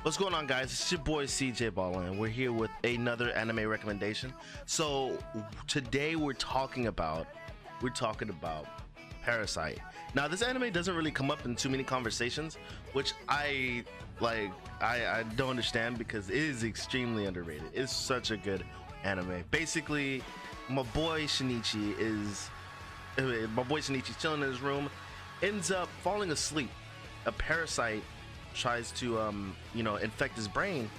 What's going on, guys? It's your boy CJ Ballin. We're here with another anime recommendation. So today we're talking about Parasyte. Now, this anime doesn't really come up in too many conversations, which I don't understand because it is extremely underrated. It's such a good anime. Basically, my boy Shinichi's chilling in his room, ends up falling asleep. A parasite tries to infect his brain,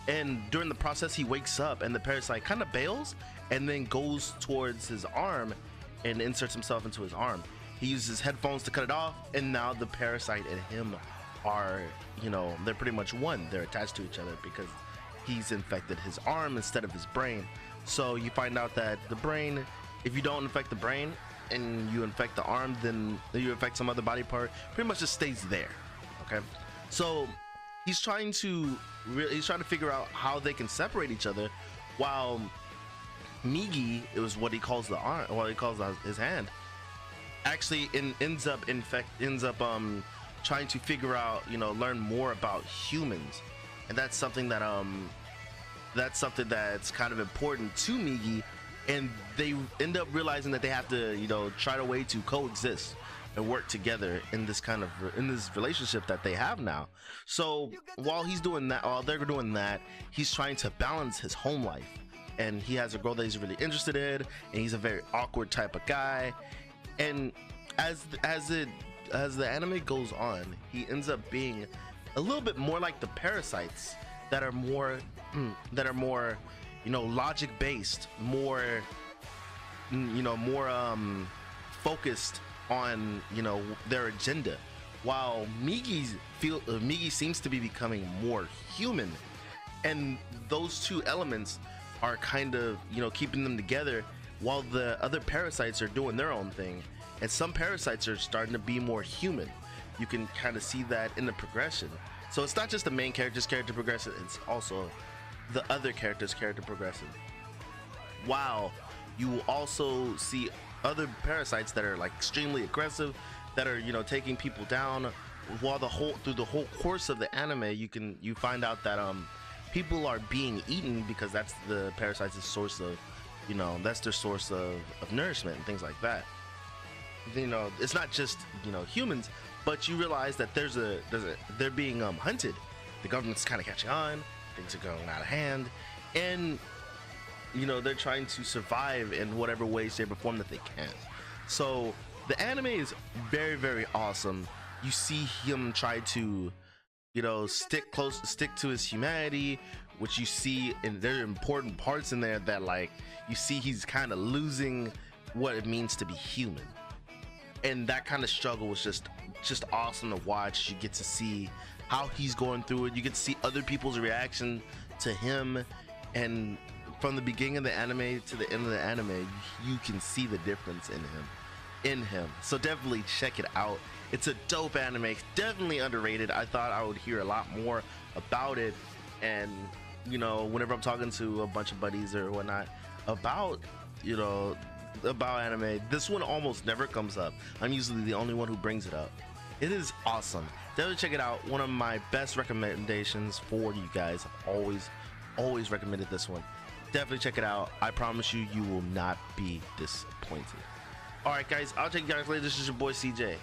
and during the process he wakes up and the parasite kind of bails and then goes towards his arm and inserts himself into his arm. He uses headphones to cut it off, and now the parasite and him are, they're pretty much one. They're attached to each other because he's infected his arm instead of his brain. So you find out that the brain, if you don't infect the brain and you infect the arm, then you infect some other body part, pretty much just stays there. Okay, so he's trying to figure out how they can separate each other, while Migi, it was what he calls the arm, what he calls his hand, actually ends up trying to figure out, learn more about humans, and that's something that's kind of important to Migi, and they end up realizing that they have to, try a way to coexist and work together in this relationship that they have now. So while they're doing that, he's trying to balance his home life, and he has a girl that he's really interested in, and he's a very awkward type of guy. And as the anime goes on, he ends up being a little bit more like the parasites that are more logic based, more focused on their agenda, while Migi seems to be becoming more human, and those two elements are kind of keeping them together, while the other parasites are doing their own thing, and some parasites are starting to be more human. You can kind of see that in the progression. So it's not just the main character's character progression, it's also the other character's character progression. Wow, you will also see other parasites that are like extremely aggressive, that are taking people down. While through the whole course of the anime, you find out that people are being eaten because that's the parasite's source of that's their source of nourishment and things like that. It's not just humans, but you realize that they're being hunted. The government's kind of catching on, things are going out of hand, and they're trying to survive in whatever way, shape, or form that they can. So the anime is very, very awesome. You see him try to stick to his humanity, which you see, and there are important parts in there that you see he's kind of losing what it means to be human, and that kind of struggle was just awesome to watch. You get to see how he's going through it. You get to see other people's reaction to him, and from the beginning of the anime to the end of the anime, you can see the difference in him. So definitely check it out. It's a dope anime, definitely underrated. I thought I would hear a lot more about it, and whenever I'm talking to a bunch of buddies or whatnot about anime, this one almost never comes up. I'm usually the only one who brings it up. It is awesome. Definitely check it out. One of my best recommendations for you guys. Always recommended this one. Definitely check it out. I promise you, you will not be disappointed. All right, guys, I'll check you guys later. This is your boy CJ.